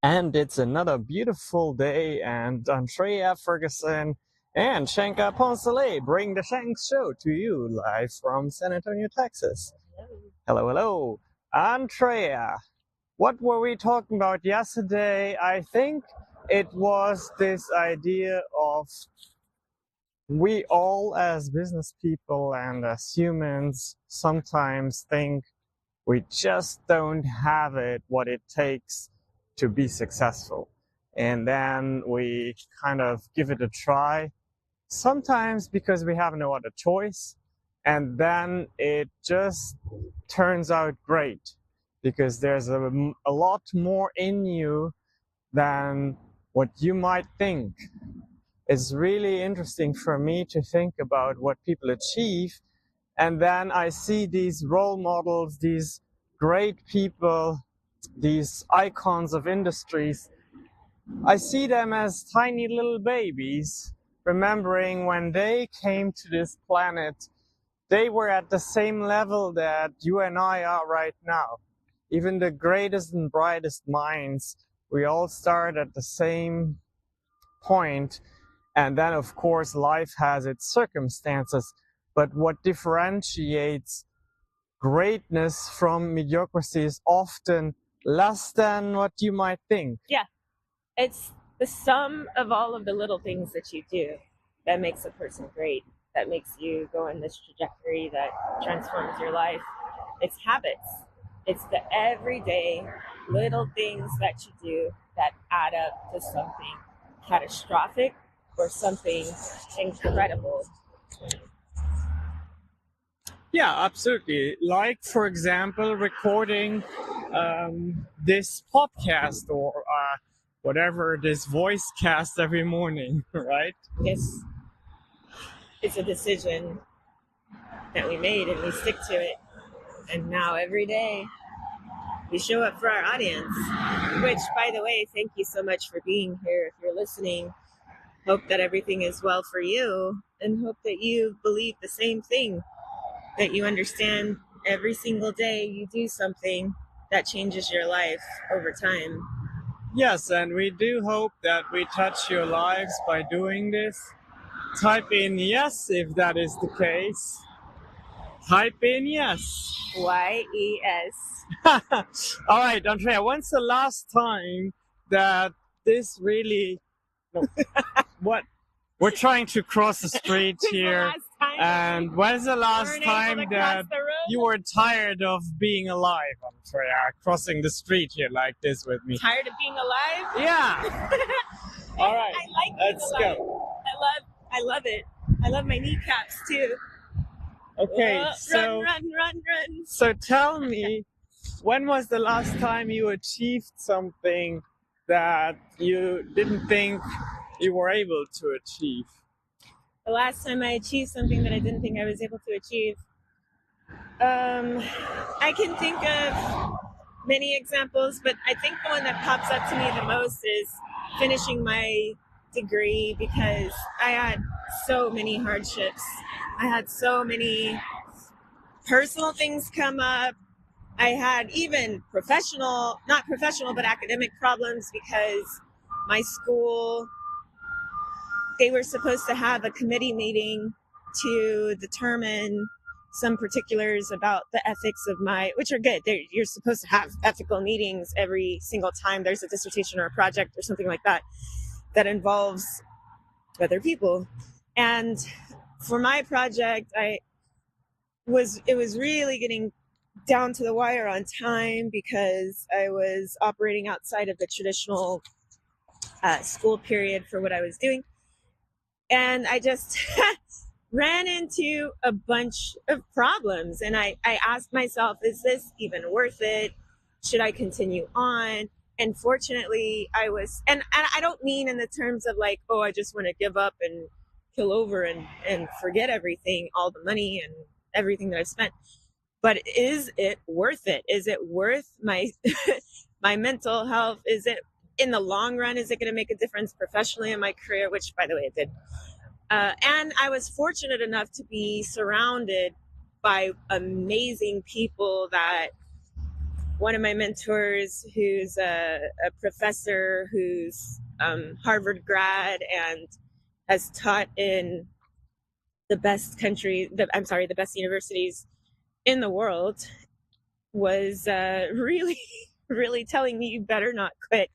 And it's another beautiful day, and Andrea Ferguson and Shanka Poncelet bring the Shanks Show to you live from San Antonio, Texas. Hello, hello. Andrea, what were we talking about yesterday? I think it was this idea of we all as business people and as humans sometimes think we just don't have it, what it takes to be successful. And then we kind of give it a try, sometimes because we have no other choice. And then it just turns out great because there's a lot more in you than what you might think. It's really interesting for me to think about what people achieve. And then I see these role models, these great people, these icons of industries. I see them as tiny little babies, remembering when they came to this planet, they were at the same level that you and I are right now. Even the greatest and brightest minds, we all start at the same point. And then, of course, life has its circumstances. But what differentiates greatness from mediocrity is often less than what you might think. Yeah, it's the sum of all of the little things that you do that makes a person great, that makes you go in this trajectory that transforms your life. It's habits. It's the everyday little things that you do that add up to something catastrophic or something incredible. Yeah, absolutely. Like, for example, recording this podcast or whatever, this voice cast every morning, right? It's a decision that we made and we stick to it. And now every day we show up for our audience, which, by the way, thank you so much for being here. If you're listening, hope that everything is well for you and hope that you believe the same thing, that you understand every single day you do something that changes your life over time. Yes, and we do hope that we touch your lives by doing this. Type in yes if that is the case. Type in yes. YES. All right, Andrea, when's the last time that this really... what? We're trying to cross the street here. And when's the last time that you were tired of being alive, Andrea, crossing the street here like this with me? Tired of being alive? Yeah. All right. I like Let's alive. go. I love it. I love my kneecaps too. Okay, run. So tell me, when was the last time you achieved something that you didn't think you were able to achieve? The last time I achieved something that I didn't think I was able to achieve, I can think of many examples, but I think the one that pops up to me the most is finishing my degree, because I had so many hardships. I had so many personal things come up. I had even not professional, but academic problems, because my school, they were supposed to have a committee meeting to determine some particulars about the ethics of which are good. You're supposed to have ethical meetings every single time there's a dissertation or a project or something like that involves other people. And for my project, it was really getting down to the wire on time, because I was operating outside of the traditional school period for what I was doing. And I just ran into a bunch of problems. And I asked myself, is this even worth it? Should I continue on? And fortunately, I was, and I don't mean in the terms of like, oh, I just want to give up and kill over and forget everything, all the money and everything that I've spent. But is it worth it? Is it worth my my mental health? Is it, in the long run, is it going to make a difference professionally in my career? Which, by the way, it did. And I was fortunate enough to be surrounded by amazing people that one of my mentors who's a professor who's Harvard grad and has taught in the best the best universities in the world, was really, really telling me, you better not quit.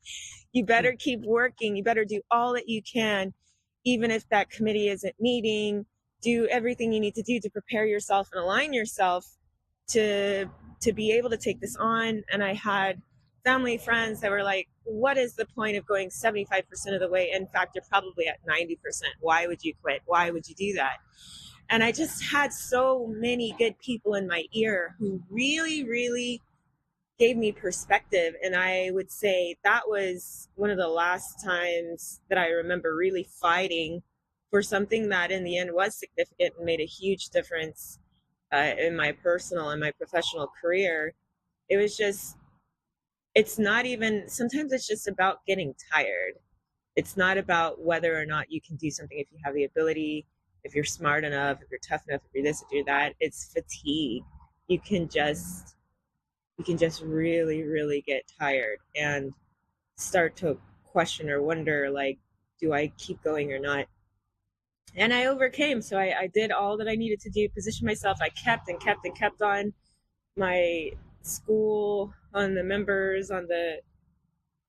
You better keep working. You better do all that you can, even if that committee isn't meeting. Do everything you need to do to prepare yourself and align yourself to be able to take this on. And I had family, friends that were like, what is the point of going 75% of the way? In fact, you're probably at 90%. Why would you quit? Why would you do that? And I just had so many good people in my ear who really, really gave me perspective. And I would say that was one of the last times that I remember really fighting for something that in the end was significant and made a huge difference in my personal and my professional career. It was just, it's not even, sometimes it's just about getting tired. It's not about whether or not you can do something if you have the ability, if you're smart enough, if you're tough enough, if you're this, if you're that. It's fatigue. You can just really, really get tired and start to question or wonder, like, do I keep going or not? And I overcame. So I did all that I needed to do, position myself. I kept and kept and kept on my school, on the members, on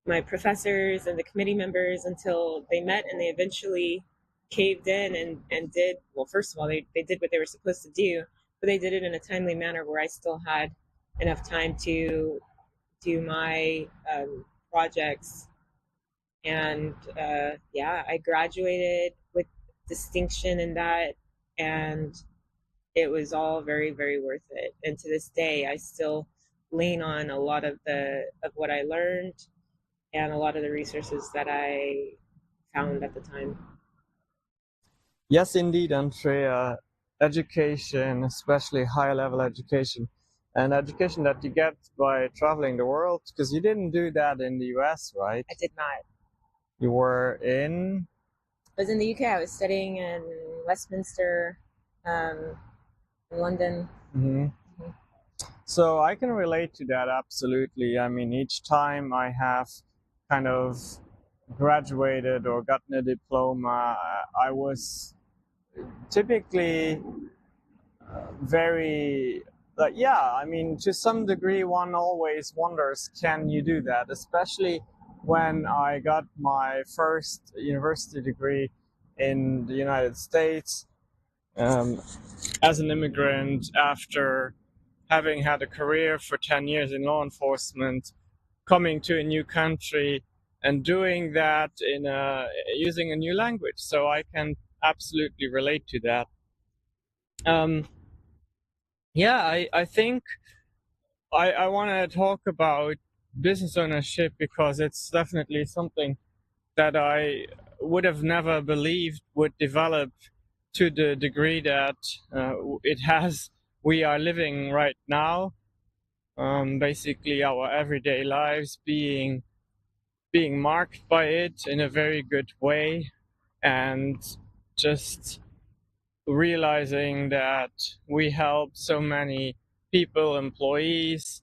my professors and the committee members until they met and they eventually caved in and did, well, first of all, they did what they were supposed to do, but they did it in a timely manner where I still had enough time to do my projects. And yeah, I graduated with distinction in that, and it was all very, very worth it. And to this day, I still lean on a lot of what I learned and a lot of the resources that I found at the time. Yes, indeed, Andrea. Education, especially high level education, and education that you get by traveling the world, because you didn't do that in the US, right? I did not. You were in? I was in the UK. I was studying in Westminster, in London. Mm-hmm. Mm-hmm. So I can relate to that absolutely. I mean, each time I have kind of graduated or gotten a diploma, I was typically very yeah, I mean, to some degree one always wonders, can you do that? Especially when I got my first university degree in the United States, as an immigrant, after having had a career for 10 years in law enforcement, coming to a new country and doing that using a new language. So I can absolutely relate to that. Yeah, I think I want to talk about business ownership because it's definitely something that I would have never believed would develop to the degree that it has. We are living right now, basically our everyday lives being marked by it in a very good way, and just realizing that we help so many people, employees,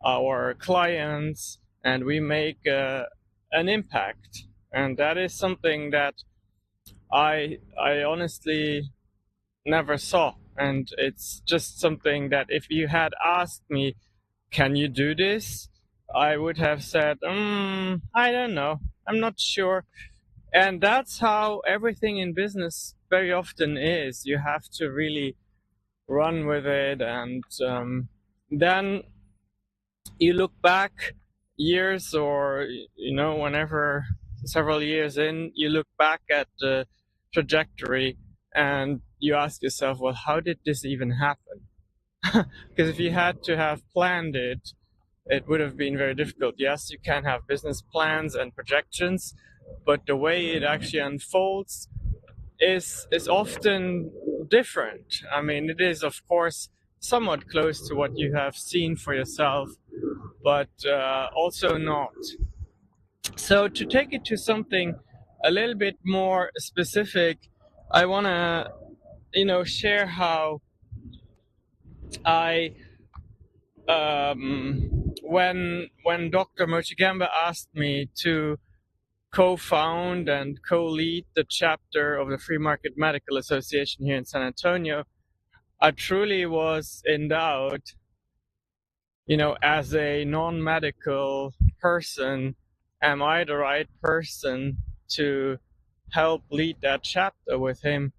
our clients, and we make an impact. And that is something that I honestly never saw. And it's just something that if you had asked me, can you do this? I would have said, I don't know. I'm not sure. And that's how everything in business very often is. You have to really run with it. And then you look back years, or, whenever, several years in, you look back at the trajectory and you ask yourself, well, how did this even happen? Because if you had to have planned it, it would have been very difficult. Yes, you can have business plans and projections, but the way it actually unfolds is often different. I mean, it is, of course, somewhat close to what you have seen for yourself, but also not. So to take it to something a little bit more specific, I want to, share how I when Dr. Mochigemba asked me to co-found and co-lead the chapter of the Free Market Medical Association here in San Antonio, I truly was in doubt, as a non-medical person, am I the right person to help lead that chapter with him?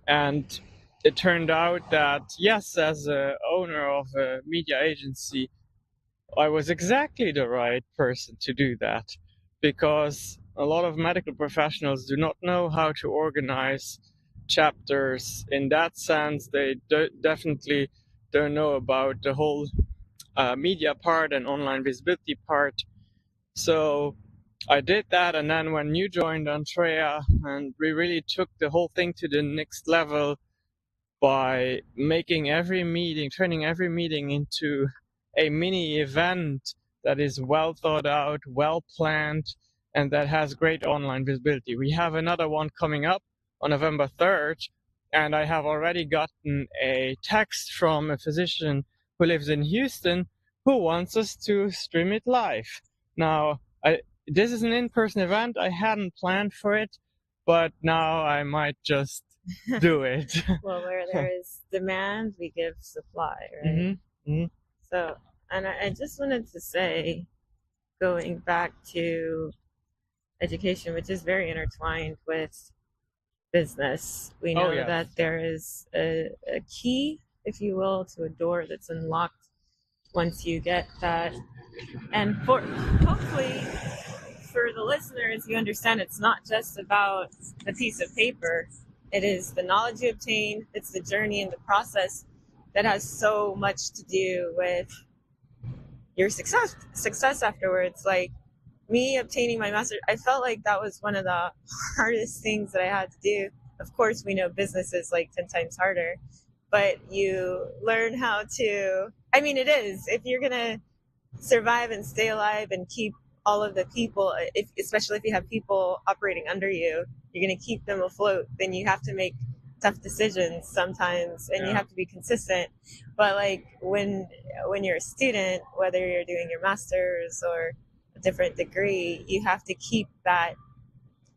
And it turned out that, yes, as a owner of a media agency, I was exactly the right person to do that, because a lot of medical professionals do not know how to organize chapters. In that sense, they definitely don't know about the whole media part and online visibility part. So I did that, and then when you joined, Andrea, and we really took the whole thing to the next level by making every meeting, turning every meeting into a mini event that is well thought out, well planned, and that has great online visibility. We have another one coming up on November 3rd, and I have already gotten a text from a physician who lives in Houston who wants us to stream it live. Now, this is an in-person event. I hadn't planned for it, but now I might just do it. Well, where there is demand, we give supply, right? Mm-hmm. Mm-hmm. So, and I just wanted to say, going back to education, which is very intertwined with business, we know that there is a key, if you will, to a door that's unlocked once you get that. And hopefully for the listeners, you understand it's not just about the piece of paper. It is the knowledge you obtain. It's the journey and the process that has so much to do with your success afterwards. Like me obtaining my master's, I felt like that was one of the hardest things that I had to do. Of course, we know business is like 10 times harder, but you learn how to, it is. If you're going to survive and stay alive and keep all of the people, especially if you have people operating under you, you're going to keep them afloat, then you have to make tough decisions sometimes, and you have to be consistent. But like when you're a student, whether you're doing your master's or a different degree, you have to keep that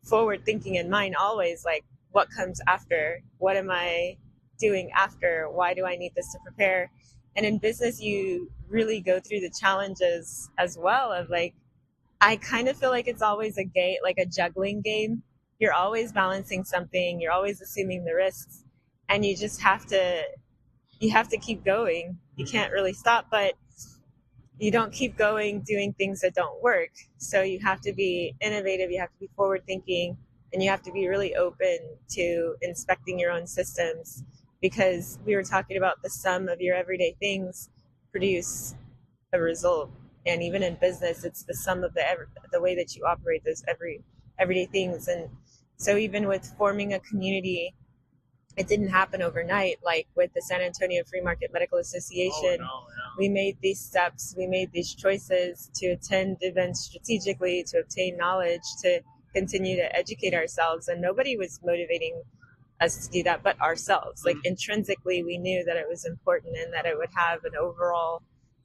forward thinking in mind always, like what comes after, what am I doing after, why do I need this to prepare? And in business, you really go through the challenges as well of like, I kind of feel like it's always a game, like a juggling game. You're always balancing something. You're always assuming the risks, and you just have to keep going. You can't really stop, but you don't keep going doing things that don't work. So you have to be innovative. You have to be forward thinking, and you have to be really open to inspecting your own systems, because we were talking about the sum of your everyday things produce a result. And even in business, it's the sum of the way that you operate those everyday things. And so even with forming a community, it didn't happen overnight. Like with the San Antonio Free Market Medical Association, we made these steps, we made these choices to attend events strategically, to obtain knowledge, to continue to educate ourselves. And nobody was motivating us to do that but ourselves. Like intrinsically, we knew that it was important and that it would have an overall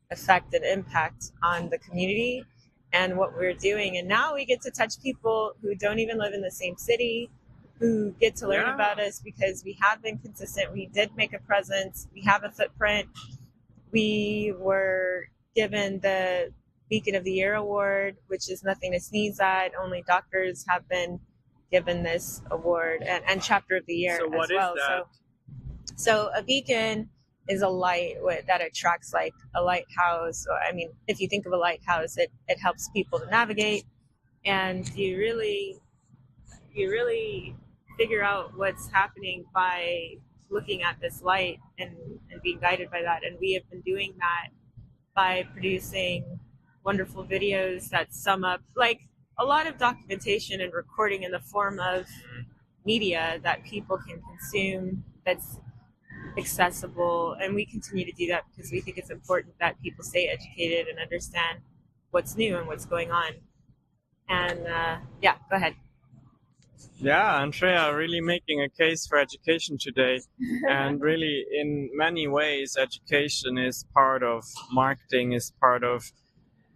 effect and impact on the community and what we're doing. And now we get to touch people who don't even live in the same city, who get to learn about us because we have been consistent. We did make a presence. We have a footprint. We were given the Beacon of the Year award, which is nothing to sneeze at. Only doctors have been given this award, and Chapter of the Year So what as well. is that? So a beacon is a light that attracts, like a lighthouse. Or, if you think of a lighthouse, it helps people to navigate, and you really figure out what's happening by looking at this light and being guided by that. And we have been doing that by producing wonderful videos that sum up, like, a lot of documentation and recording in the form of media that people can consume, that's accessible. And we continue to do that because we think it's important that people stay educated and understand what's new and what's going on. And go ahead. Yeah, Andrea, really making a case for education today. And really, in many ways, education is part of marketing, is part of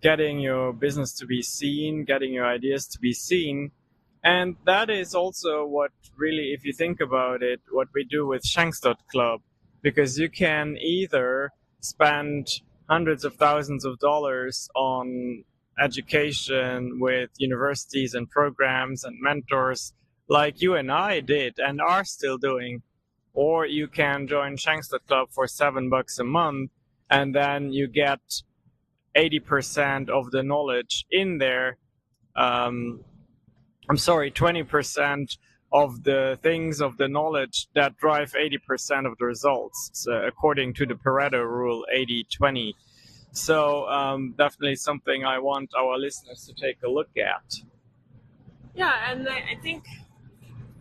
getting your business to be seen, getting your ideas to be seen. And that is also what really, if you think about it, what we do with Shanks.club, because you can either spend hundreds of thousands of dollars on education with universities and programs and mentors like you and I did and are still doing, or you can join Shanks.club for $7 a month, and then you get 80% of the knowledge in there. Um, I'm sorry, 20% of the things of the knowledge that drive 80% of the results, so according to the Pareto rule 80-20. So definitely something I want our listeners to take a look at. Yeah, and I think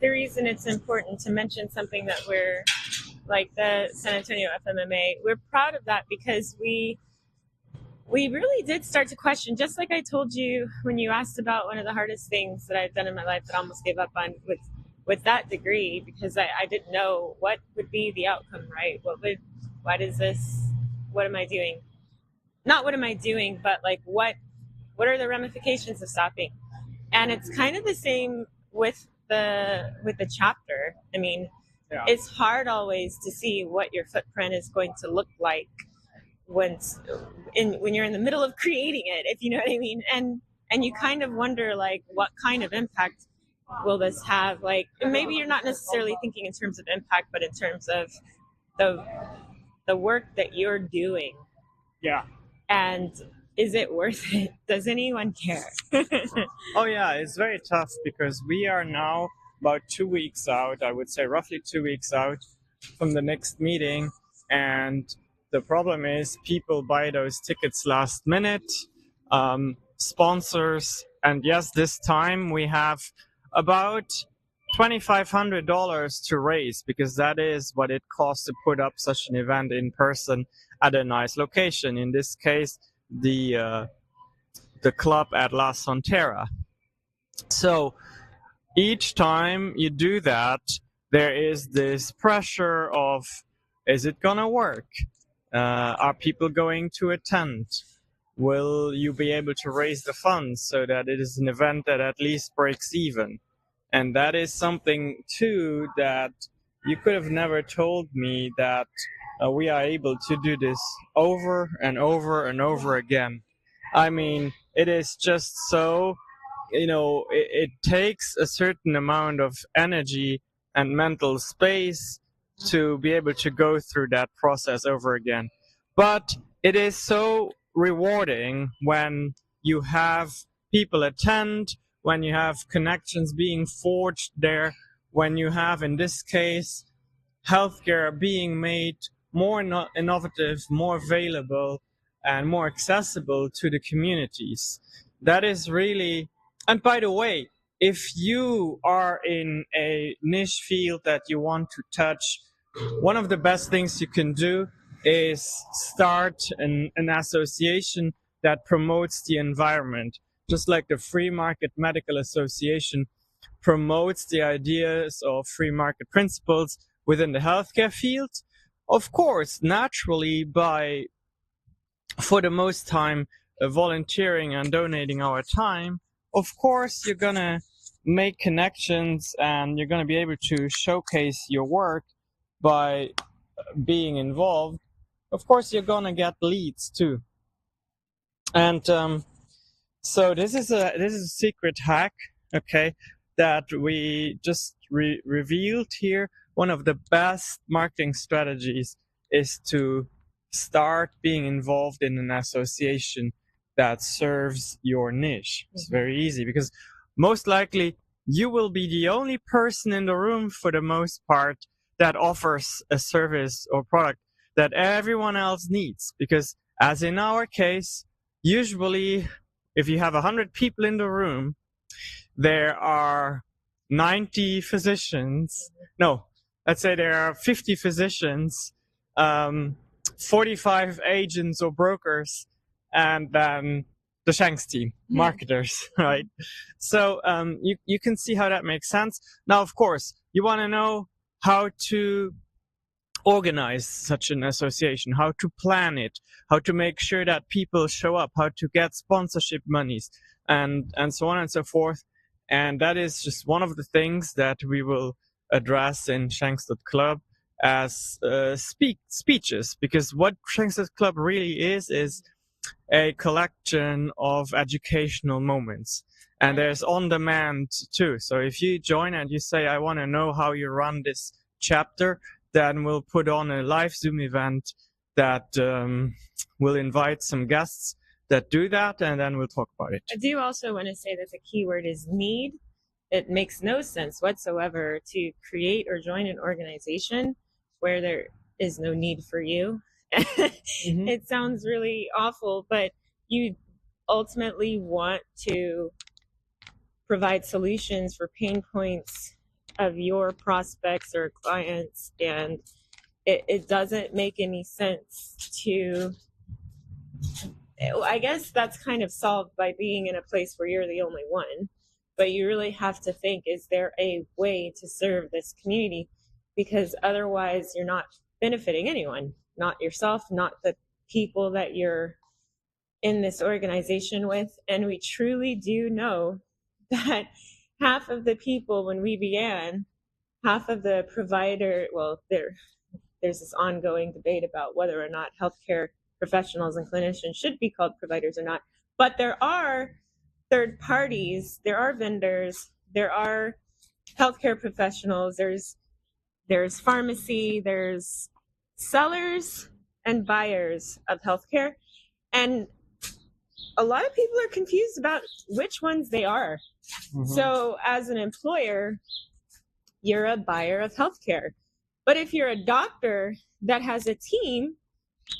the reason it's important to mention something that we're like the San Antonio FMMA, we're proud of that because we really did start to question, just like I told you when you asked about one of the hardest things that I've done in my life that I almost gave up on with that degree, because I didn't know what would be the outcome, right? What am I doing? Not what am I doing, but like what are the ramifications of stopping? And it's kind of the same with the chapter. I mean, Yeah. it's hard always to see what your footprint is going to look like when you're in the middle of creating it, if you know what I mean. And you kind of wonder, like, what kind of impact will this have? Like, maybe you're not necessarily thinking in terms of impact, but in terms of the work that you're doing. Yeah. And is it worth it? Does anyone care? Oh yeah, it's very tough because we are now about 2 weeks out, I would say roughly 2 weeks out from the next meeting. And the problem is people buy those tickets last minute, sponsors. And yes, this time we have about $2,500 to raise because that is what it costs to put up such an event in person at a nice location. In this case, the club at La Sontera. So each time you do that, there is this pressure of, is it gonna work? Are people going to attend? Will you be able to raise the funds so that it is an event that at least breaks even? And that is something too that you could have never told me, that we are able to do this over and over and over again. I mean, it is just so, it takes a certain amount of energy and mental space to be able to go through that process over again. But it is so rewarding when you have people attend, when you have connections being forged there, when you have, in this case, healthcare being made more innovative, more available, and more accessible to the communities. That is really, and by the way, if you are in a niche field that you want to touch, one of the best things you can do is start an association that promotes the environment, just like the Free Market Medical Association promotes the ideas of free market principles within the healthcare field. Of course, naturally, by for the most time volunteering and donating our time, of course, you're gonna make connections and you're gonna be able to showcase your work by being involved. Of course, you're gonna get leads too. And so this is a secret hack, okay, that we just revealed here. One of the best marketing strategies is to start being involved in an association that serves your niche. It's very easy because most likely you will be the only person in the room for the most part that offers a service or product that everyone else needs. Because as in our case, usually if you have 100 people in the room, there are 90 physicians. No, let's say there are 50 physicians, 45 agents or brokers, and then the Shanks team, marketers, right? So you can see how that makes sense. Now, of course, you want to know how to organize such an association, how to plan it, how to make sure that people show up, how to get sponsorship monies, and so on and so forth. And that is just one of the things that we will address in Shanks.club as speeches, because what Shanks.club really is a collection of educational moments. And there's on demand too. So if you join and you say, I want to know how you run this chapter, then we'll put on a live Zoom event that will invite some guests that do that, and then we'll talk about it. I do also want to say that the key word is need. It makes no sense whatsoever to create or join an organization where there is no need for you. Mm-hmm. It sounds really awful, but you ultimately want to provide solutions for pain points of your prospects or clients, and it doesn't make any sense to, I guess that's kind of solved by being in a place where you're the only one, but you really have to think, is there a way to serve this community? Because otherwise you're not benefiting anyone, not yourself, not the people that you're in this organization with. And we truly do know that half of the people, when we began, half of the provider, well, there's this ongoing debate about whether or not healthcare professionals and clinicians should be called providers or not. But there are third parties, there are vendors, there are healthcare professionals, there's pharmacy, there's sellers and buyers of healthcare. And a lot of people are confused about which ones they are. Mm-hmm. So as an employer, you're a buyer of healthcare. But if you're a doctor that has a team,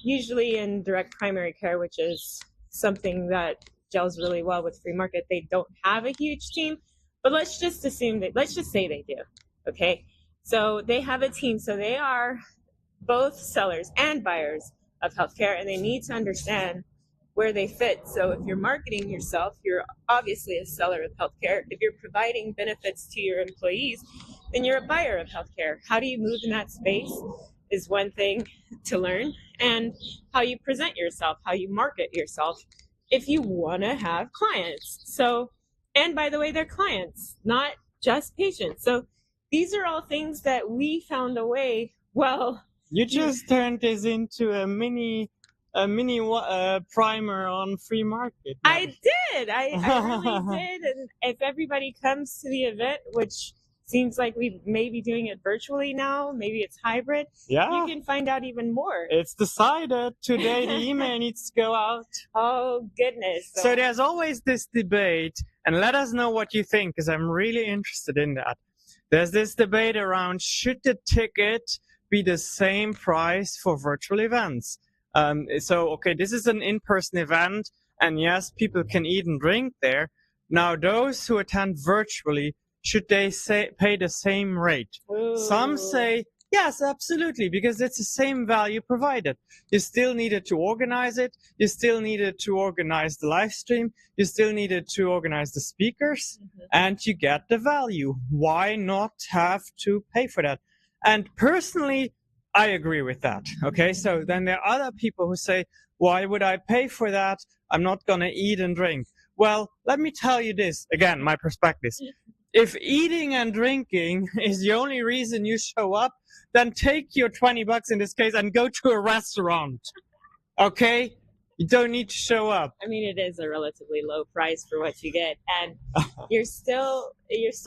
usually in direct primary care, which is something that gels really well with free market, they don't have a huge team. But let's just say they do. Okay. So they have a team. So they are both sellers and buyers of healthcare, and they need to understand where they fit. So if you're marketing yourself, you're obviously a seller of healthcare. If you're providing benefits to your employees, then you're a buyer of healthcare. How do you move in that space is one thing to learn, and how you present yourself, how you market yourself if you want to have clients. So, and by the way, they're clients, not just patients. So these are all things that we found a way. Well, you just turned this into a mini primer on free market. Now. I did. I really did. And if everybody comes to the event, which seems like we may be doing it virtually now, maybe it's hybrid, you can find out even more. It's decided today. The email needs to go out. Oh, goodness. So there's always this debate, and let us know what you think, because I'm really interested in that. There's this debate around, should the ticket be the same price for virtual events? Okay, this is an in-person event, and yes, people can eat and drink there. Now, those who attend virtually, should they pay the same rate? Ooh. Some say, yes, absolutely, because it's the same value provided. You still needed to organize it. You still needed to organize the live stream. You still needed to organize the speakers, and you get the value. Why not have to pay for that? And personally, I agree with that. Okay, so then there are other people who say, why would I pay for that? I'm not going to eat and drink. Well, let me tell you this, again, my perspective. If eating and drinking is the only reason you show up, then take your $20 in this case and go to a restaurant. Okay? You don't need to show up. I mean, it is a relatively low price for what you get, and you're still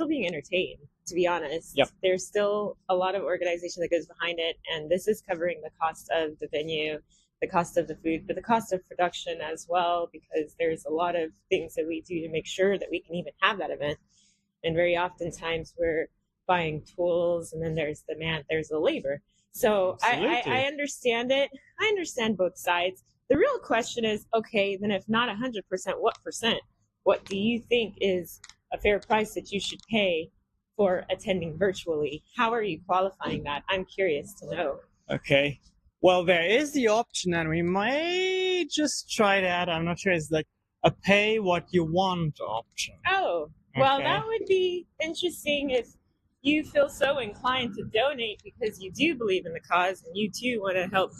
being entertained, to be honest. Yep. There's still a lot of organization that goes behind it, and this is covering the cost of the venue, the cost of the food, but the cost of production as well, because there's a lot of things that we do to make sure that we can even have that event. And very oftentimes we're buying tools, and then there's the labor. So I understand it. I understand both sides. The real question is, okay, then if not 100%, what percent? What do you think is a fair price that you should pay for attending virtually? How are you qualifying that? I'm curious to know. Okay. Well, there is the option, and we might just try that. I'm not sure. It's like a pay what you want option. Oh, well, Okay. that would be interesting if you feel so inclined to donate because you do believe in the cause and you too want to help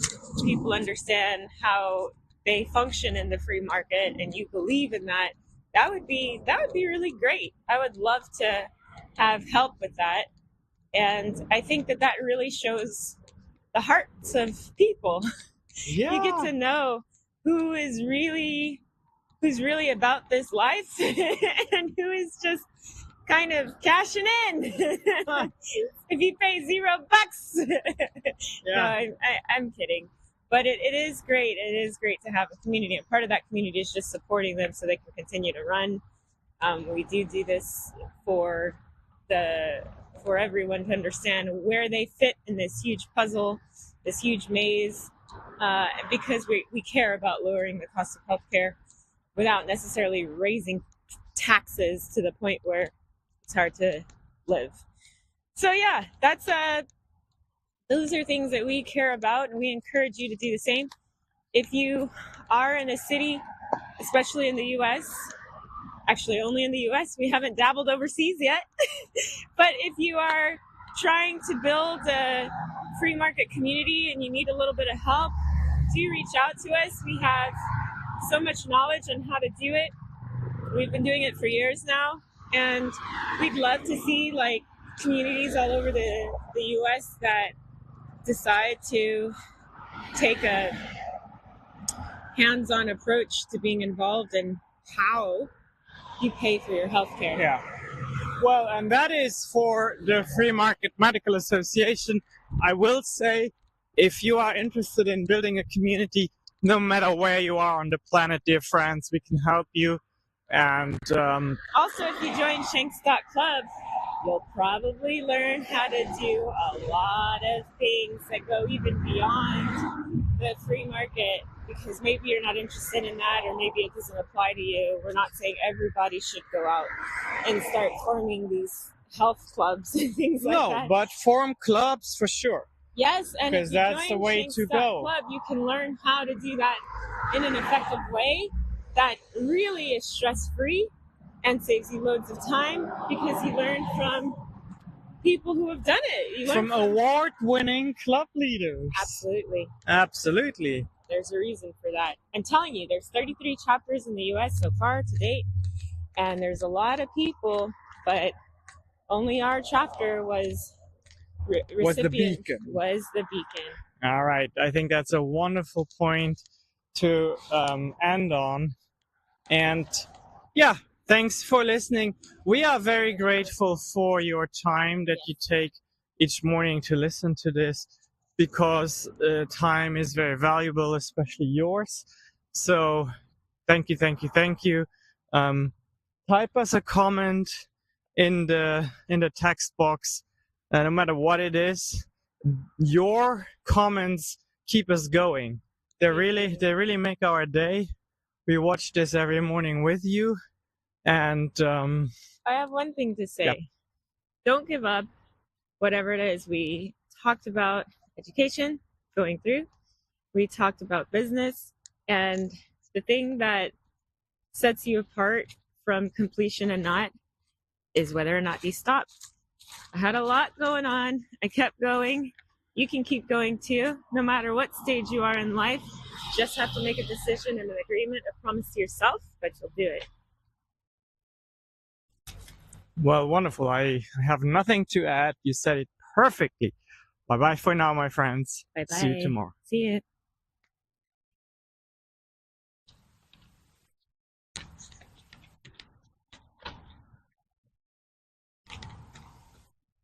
people understand how they function in the free market and you believe in that. That would be really great. I would love to have help with that. And I think that that really shows the hearts of people. Yeah. You get to know who's really about this life and who is just kind of cashing in. If you pay $0. No, I'm kidding. But it is great. It is great to have a community. And part of that community is just supporting them so they can continue to run. We do this for everyone to understand where they fit in this huge puzzle, this huge maze, because we care about lowering the cost of healthcare without necessarily raising taxes to the point where it's hard to live. So yeah, that's those are things that we care about, and we encourage you to do the same. If you are in a city, especially in the US, actually only in the US, we haven't dabbled overseas yet, but if you are trying to build a free market community and you need a little bit of help, do reach out to us. We have so much knowledge on how to do it. We've been doing it for years now, and we'd love to see like communities all over the US that decide to take a hands-on approach to being involved in how you pay for your healthcare. Yeah. Well, and that is for the Free Market Medical Association. I will say, if you are interested in building a community, no matter where you are on the planet, dear friends, we can help you. And also, if you join Shanks.club, you'll probably learn how to do a lot of things that go even beyond the free market, because maybe you're not interested in that, or maybe it doesn't apply to you. We're not saying everybody should go out and start forming these health clubs and things like that. No, but form clubs for sure. Yes, and because if you that's join the way to go. Club, you can learn how to do that in an effective way that really is stress-free and saves you loads of time, because you learn from people who have done it. You learn from award-winning club leaders. Absolutely. Absolutely. There's a reason for that. I'm telling you, there's 33 chapters in the U.S. so far to date, and there's a lot of people, but only our chapter was the beacon. Was the beacon. All right. I think that's a wonderful point to end on. And yeah, thanks for listening. We are very grateful for your time that you take each morning to listen to this, because time is very valuable, especially yours. So thank you, thank you, thank you. Type us a comment in the text box. No matter what it is, your comments keep us going. They really make our day. We watch this every morning with you, and I have one thing to say. Yep. Don't give up. Whatever it is, we talked about education going through. We talked about business, and the thing that sets you apart from completion and not is whether or not you stop. I had a lot going on. I kept going. You can keep going too, no matter what stage you are in life. You just have to make a decision and an agreement, a promise to yourself, but you'll do it. Well, wonderful. I have nothing to add. You said it perfectly. Bye-bye for now, my friends. Bye-bye. See you tomorrow. See you.